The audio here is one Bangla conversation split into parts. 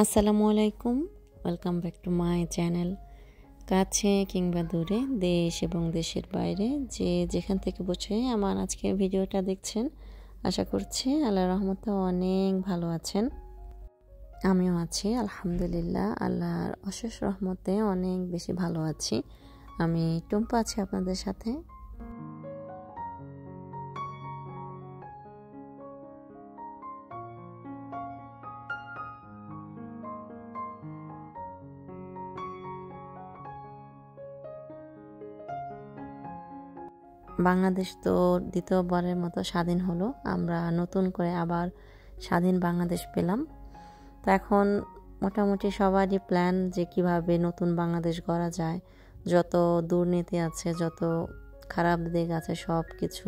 আসসালামু আলাইকুম, welcome back to my channel. কাছে কিংবা দূরে, দেশ এবং দেশের বাইরে যে যেখান থেকে বসে আমার আজকের ভিডিওটা দেখছেন, আশা করছি আল্লাহর রহমতে অনেক ভালো আছেন। আমিও আছি আলহামদুলিল্লাহ, আল্লাহর অশেষ রহমতে অনেক বেশি ভালো আছি। আমি টুম্পা আছি আপনাদের সাথে। বাংলাদেশ তো দ্বিতীয়বারের মতো স্বাধীন হলো, আমরা নতুন করে আবার স্বাধীন বাংলাদেশ পেলাম। তো এখন মোটামুটি সবারই প্ল্যান যে কিভাবে নতুন বাংলাদেশ গড়া যায়, যত দুর্নীতি আছে, যত খারাপ দিক আছে, সব কিছু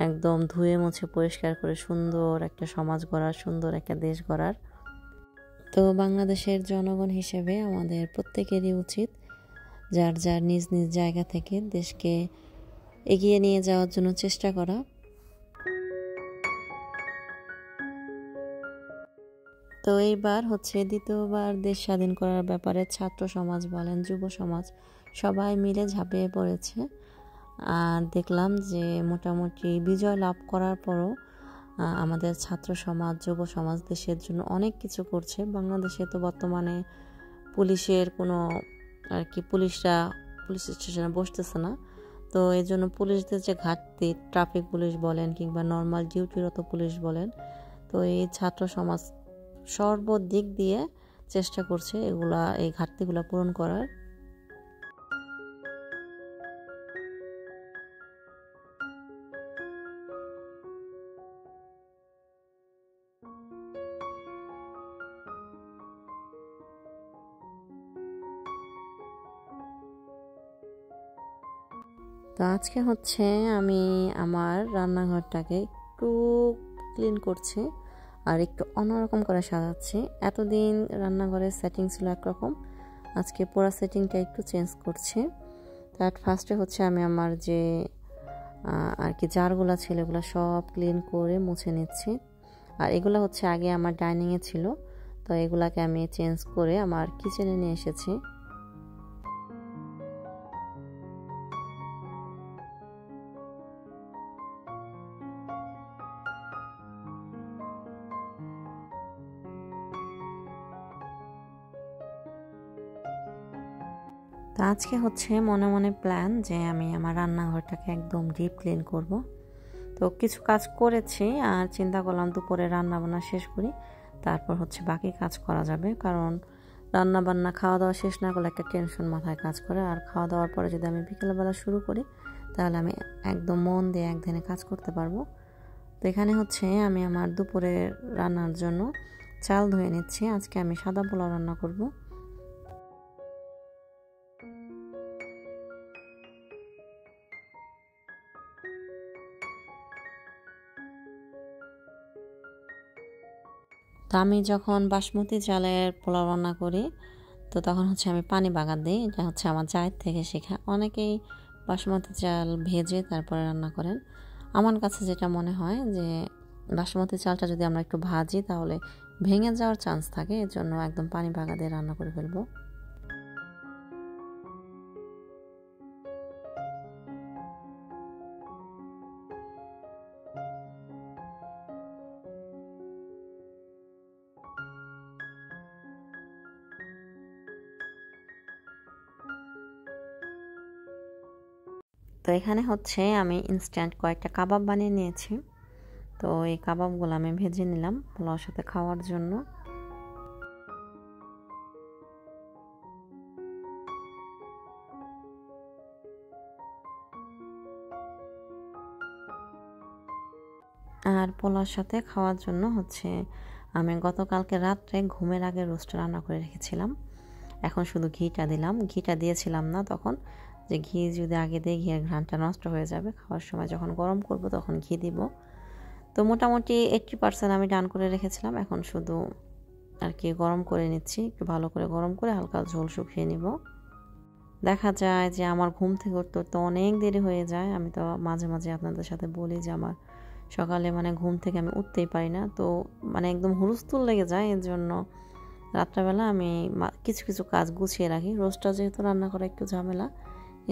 একদম ধুয়ে মুছে পরিষ্কার করে সুন্দর একটা সমাজ গড়ার, সুন্দর একটা দেশ গড়ার। তো বাংলাদেশের জনগণ হিসেবে আমাদের প্রত্যেকেরই উচিত যার যার নিজ নিজ জায়গা থেকে দেশকে এগিয়ে নিয়ে যাওয়ার জন্য চেষ্টা করা। তো এইবার হচ্ছে দ্বিতীয়বার দেশ স্বাধীন করার ব্যাপারে ছাত্র সমাজ বলেন, যুব সমাজ সবাই মিলে ঝাঁপিয়ে পড়েছে। আর দেখলাম যে মোটামুটি বিজয় লাভ করার পরও আমাদের ছাত্র সমাজ, যুব সমাজ দেশের জন্য অনেক কিছু করছে। বাংলাদেশে তো বর্তমানে পুলিশের কোনো পুলিশ স্টেশনে বসতেছে না। তো এই জন্য পুলিশদের যে ঘাটতি, ট্রাফিক পুলিশ বলেন কিংবা নর্মাল ডিউটিরত পুলিশ বলেন, তো এই ছাত্র সমাজ সর্বদিক দিয়ে চেষ্টা করছে এই ঘাটতিগুলো পূরণ করার। তো আজকে হচ্ছে আমি আমার রান্নাঘরটাকে একটু ক্লিন করছি আর একটু অন্যরকম করে সাজাচ্ছি। এতদিন রান্নাঘরের সেটিং ছিল একরকম, আজকে পুরো সেটিংটা একটু চেঞ্জ করছি। তার ফার্স্টে হচ্ছে আমি আমার যে জারগুলো ছিল এগুলো সব ক্লিন করে মুছে নিচ্ছি। আর এগুলো হচ্ছে আগে আমার ডাইনিংয়ে ছিল, তো এগুলাকে আমি চেঞ্জ করে আমার কিচেনে নিয়ে এসেছি। তো আজকে হচ্ছে মনে মনে প্ল্যান যে আমি আমার রান্নাঘরটাকে একদম ডিপ ক্লিন করব। তো কিছু কাজ করেছি আর চিন্তা করলাম দুপুরে রান্না বান্না শেষ করি, তারপর হচ্ছে বাকি কাজ করা যাবে। কারণ রান্না বান্না খাওয়া দাওয়া শেষ না করলে একটা টেনশন মাথায় কাজ করে, আর খাওয়া দাওয়ার পরে যদি আমি বিকেলবেলা শুরু করি তাহলে আমি একদম মন দিয়ে একদিনে কাজ করতে পারবো। তো এখানে হচ্ছে আমি আমার দুপুরের রান্নার জন্য চাল ধুয়ে নিচ্ছি। আজকে আমি সাদা পোলাও রান্না করব। তো আমি যখন বাসমতি চালের পোলাও রান্না করি তো তখন হচ্ছে আমি পানি বাগার দিই। এটা হচ্ছে আমার জায়ের থেকে শেখা। অনেকেই বাসমতি চাল ভেজে তারপরে রান্না করেন। আমার কাছে যেটা মনে হয় যে বাসমতি চালটা যদি আমরা একটু ভাজি তাহলে ভেঙে যাওয়ার চান্স থাকে, এর জন্য একদম পানি বাগা দিয়ে রান্না করে ফেলবো। তো এখানে হচ্ছে আমি ইনস্ট্যান্ট কয়েকটা কাবাব বানিয়ে নিয়েছি। তো এই কাবাবগুলো আমি ভেজে নিলাম পোলাওর সাথে খাওয়ার জন্য। আর পোলাওর সাথে খাওয়ার জন্য হচ্ছে আমি গতকালকে রাত্রে ঘুমের আগে রোস্ট রান্না করে রেখেছিলাম। এখন শুধু ঘিটা দিলাম। ঘিটা দিয়েছিলাম না তখন, যে ঘি যদি আগে দিয়ে ঘিয়ের ঘ্রাণটা নষ্ট হয়ে যাবে, খাওয়ার সময় যখন গরম করব তখন ঘি দিব। তো মোটামুটি 80% আমি ডান করে রেখেছিলাম। এখন শুধু গরম করে নিচ্ছি, একটু ভালো করে গরম করে হালকা ঝোল শুকিয়ে নিব। দেখা যায় যে আমার ঘুম থেকে উঠতে উঠতে অনেক দেরি হয়ে যায়। আমি তো মাঝে মাঝে আপনাদের সাথে বলি যে আমার সকালে ঘুম থেকে আমি উঠতেই পারি না, তো একদম হুলস্থুল লেগে যায়। এর জন্য রাত্রেবেলা আমি কিছু কিছু কাজ গুছিয়ে রাখি। রোজটা যেহেতু রান্না করা একটু ঝামেলা,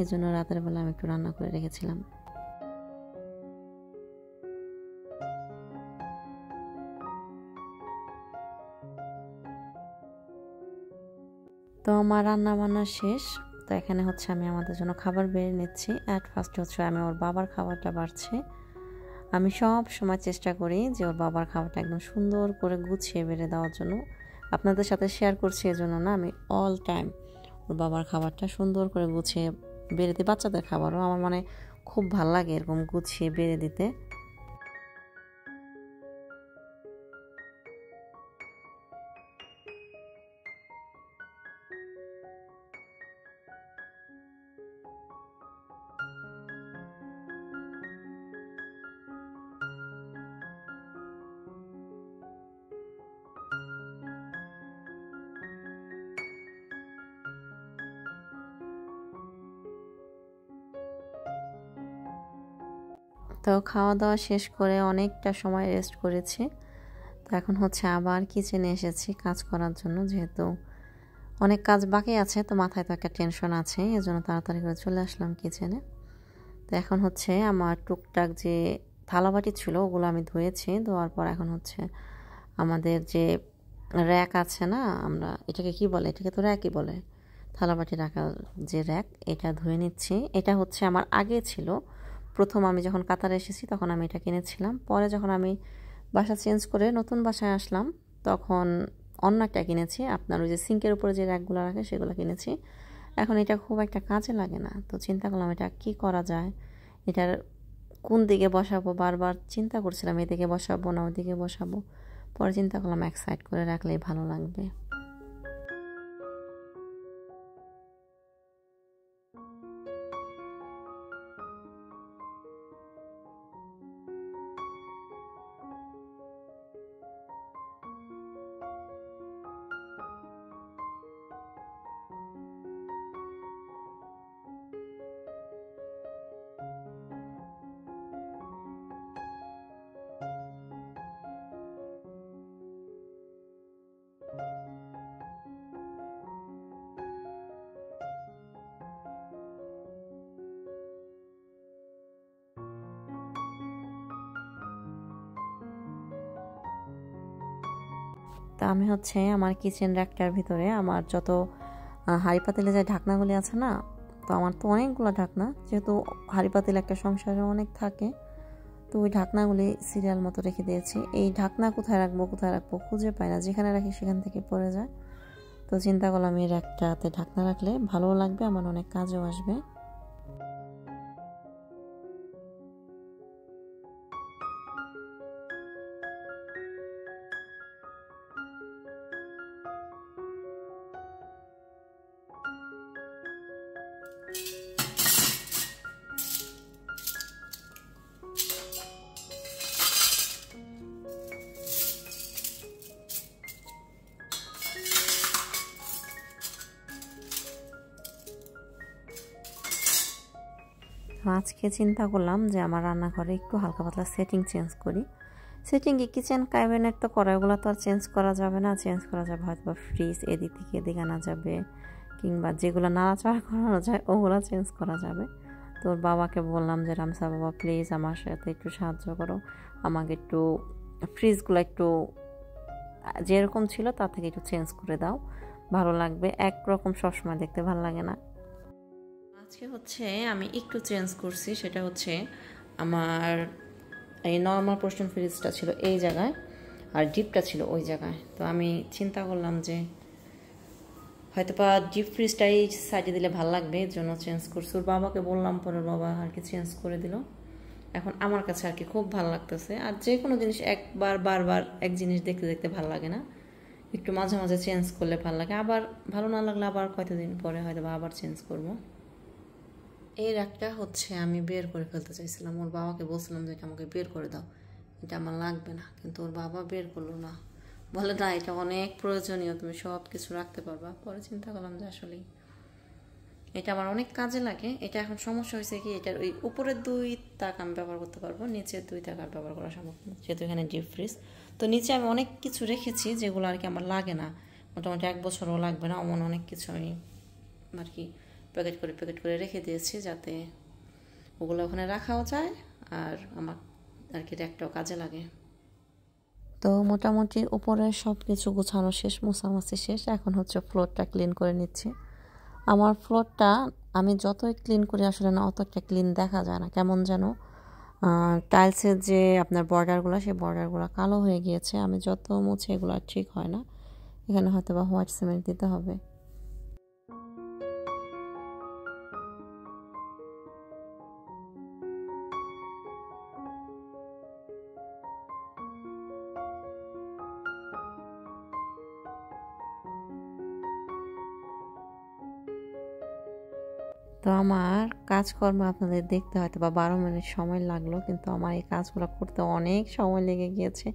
এই জন্য রাতের বেলা আমি একটু রান্না করে রেখেছিলাম। তো আমার রান্না বান্না শেষ। তো এখানে হচ্ছে আমি আমাদের জন্য খাবার বেড়ে নিচ্ছি। অ্যাট ফার্স্ট হচ্ছে আমি ওর বাবার খাবারটা বাড়ছি। আমি সব সময় চেষ্টা করি যে ওর বাবার খাবারটা একদম সুন্দর করে গুছিয়ে বেড়ে দেওয়ার জন্য। আপনাদের সাথে শেয়ার করছি এজন্য না, আমি অল টাইম ওর বাবার খাবারটা সুন্দর করে গুছিয়ে বেড়ে দিই। বাচ্চাদের খাবারও আমার মানে খুব ভাল লাগে এরকম গুছিয়ে বেড়ে দিতে। তো খাওয়া দাওয়া শেষ করে অনেকটা সময় রেস্ট করেছি। তো এখন হচ্ছে আবার কিচেনে এসেছি কাজ করার জন্য, যেহেতু অনেক কাজ বাকি আছে। তো মাথায় তো একটা টেনশন আছে, এজন্য তাড়াতাড়ি করে চলে আসলাম কিচেনে। তো এখন হচ্ছে আমার টুকটাক যে থালাবাটি ছিল ওগুলো আমি ধুয়েছি। ধোয়ার পর এখন হচ্ছে আমাদের যে র্যাক আছে না, আমরা এটাকে কি বলে, এটাকে তো র্যাকই বলে, থালাবাটি রাখার যে র্যাক, এটা ধুয়ে নিচ্ছি। এটা হচ্ছে আমার আগে ছিল, প্রথম আমি যখন কাতারে এসেছি তখন আমি এটা কিনেছিলাম। পরে যখন আমি বাসা চেঞ্জ করে নতুন বাসায় আসলাম তখন অন্য একটা কিনেছি, আপনার ওই যে সিঙ্কের উপরে যে র্যাকগুলো রাখে সেগুলো কিনেছি। এখন এটা খুব একটা কাজে লাগে না, তো চিন্তা করলাম এটা কি করা যায়, এটার কোন দিকে বসাবো। বারবার চিন্তা করছিলাম এদিকে বসাবো না ওদিকে বসাবো, পরে চিন্তা করলাম এক সাইড করে রাখলেই ভালো লাগবে। তা আমি হচ্ছে আমার কিচেন র্যাকটার ভিতরে আমার যত হাঁড়ি পাতিলে যে ঢাকনাগুলি আছে না, তো আমার তো অনেকগুলো ঢাকনা, যেহেতু হাঁড়ি পাতিল একটা সংসারে অনেক থাকে, তো ওই ঢাকনাগুলি সিরিয়াল মতো রেখে দিয়েছি। এই ঢাকনা কোথায় রাখবো খুঁজে পাই না, যেখানে রাখি সেখান থেকে পড়ে যায়। তো চিন্তা করলাম এই র্যাকটাতে ঢাকনা রাখলে ভালোও লাগবে, আমার অনেক কাজেও আসবে। আজকে চিন্তা করলাম যে আমার রান্নাঘরে একটু হালকা পাতলা সেটিং চেঞ্জ করি। সেটিংয়ে কিচেন ক্যাবিনেট তো করা, ওগুলো তো আর চেঞ্জ করা যাবে না। চেঞ্জ করা যাবে হয়তো বা ফ্রিজ, এদিক থেকে এদিকে আনা যাবে, কিংবা যেগুলো নাড়াচাড়া করানো যায় ওগুলো চেঞ্জ করা যাবে। তো ওর বাবাকে বললাম যে রামসা বাবা প্লিজ আমার সাথে একটু সাহায্য করো, আমাকে একটু ফ্রিজগুলো একটু যেরকম ছিল তার থেকে একটু চেঞ্জ করে দাও, ভালো লাগবে, একরকম সবসময় দেখতে ভালো লাগে না। আজকে হচ্ছে আমি একটু চেঞ্জ করছি, সেটা হচ্ছে আমার এই নর্মাল পোর্শন ফ্রিজটা ছিল এই জায়গায় আর ডিপটা ছিল ওই জায়গায়। তো আমি চিন্তা করলাম যে হয়তো বা ডিপ ফ্রিজটাই সাইডে দিলে ভালো লাগবে, এর জন্য চেঞ্জ করছি। ওর বাবাকে বললাম, পরে বাবা আর কি চেঞ্জ করে দিল। এখন আমার কাছে আর কি খুব ভালো লাগতেছে। আর যে কোনো জিনিস একবার বারবার এক জিনিস দেখতে দেখতে ভালো লাগে না, একটু মাঝে মাঝে চেঞ্জ করলে ভালো লাগে। আবার ভালো না লাগলে আবার কতদিন পরে হয়তো বা আবার চেঞ্জ করবো। এর একটা হচ্ছে আমি বের করে ফেলতে চাইছিলাম, ওর বাবাকে বলছিলাম যে এটা আমাকে বের করে দাও, এটা আমার লাগবে না, কিন্তু ওর বাবা বের করলো না, বলে না এটা অনেক প্রয়োজনীয়, তুমি সব কিছু রাখতে পারবা। পরে চিন্তা করলাম যে আসলেই এটা আমার অনেক কাজে লাগে। এটা এখন সমস্যা হয়েছে কি, এটার ওই উপরের 2 তাক আমি ব্যবহার করতে পারবো, নিচের 2 তাক আর ব্যবহার করা সম্ভব না, যেহেতু এখানে ডিপ ফ্রিজ। তো নিচে আমি অনেক কিছু রেখেছি যেগুলো আর কি আমার লাগে না, মোটামুটি 1 বছরও লাগবে না, এমন অনেক কিছু আমি আর কি প্যাকেট করে রেখে দিয়েছি, যাতে ওগুলো ওখানে রাখাও যায় আর আমার আর কি একটাও কাজে লাগে। তো মোটামুটি উপরে সব কিছু গোছানো শেষ, মোছামাছি শেষ। এখন হচ্ছে ফ্লোরটা ক্লিন করে নিচ্ছি। আমার ফ্লোরটা আমি যতই ক্লিন করি আসলে না অত একটা ক্লিন দেখা যায় না, কেমন যেন টাইলসের যে আপনার বর্ডারগুলো, সেই বর্ডারগুলো কালো হয়ে গিয়েছে। আমি যত মুছে এগুলো আর ঠিক হয় না। এখানে হয়তো বা হোয়াইট সিমেন্ট দিতে হবে। তো আমার কাজকর্ম আপনাদের দেখতে হয়তো বা 12 মিনিট সময় লাগলো, কিন্তু আমার এই কাজগুলো করতে অনেক সময় লেগে গিয়েছে।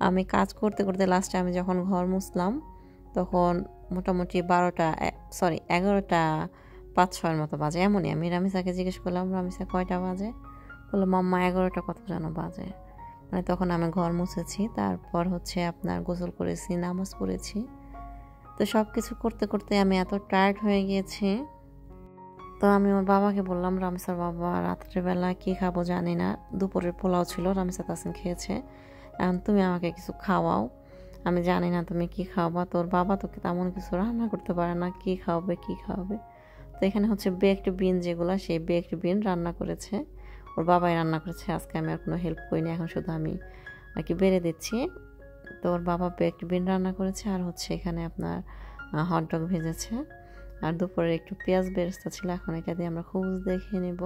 আমি কাজ করতে করতে লাস্টে আমি যখন ঘর মুছলাম তখন মোটামুটি 11টা 5-6 মতো বাজে, এমনই। আমি রামিসাকে জিজ্ঞেস করলাম, রামিসা কয়টা বাজে? বললো মাম্মা 11টা কত যেন বাজে। মানে তখন আমি ঘর মুছেছি, তারপর হচ্ছে আপনার গোসল করেছি, নামাজ পড়েছি। তো সব কিছু করতে করতে আমি এত টায়ার্ড হয়ে গিয়েছি। তো আমি ওর বাবাকে বললাম, রামিসার বাবা রাত্রেবেলা কী খাবো জানি না, দুপুরের পোলাও ছিল, রামিসা তাসিন খেয়েছে, এখন তুমি আমাকে কিছু খাওয়াও, আমি জানি না তুমি কি খাওয়াবা। তোর বাবা তোকে তেমন কিছু রান্না করতে পারে না, কি খাওয়াবে। তো এখানে হচ্ছে বেকড বিন যেগুলো, সেই বেকড বিন রান্না করেছে ওর বাবাই রান্না করেছে। আজকে আমি আর কোনো হেল্প করিনি, এখন শুধু আমি আর কি বেড়ে দিচ্ছি। তো ওর বাবা বেকড বিন রান্না করেছে, আর হচ্ছে এখানে আপনার হটডগ ভেজেছে, আর দুপুরে একটু পেঁয়াজ বেরেস্তা ছিল, এখন এটা দিয়ে আমরা খুব দেখে নেব।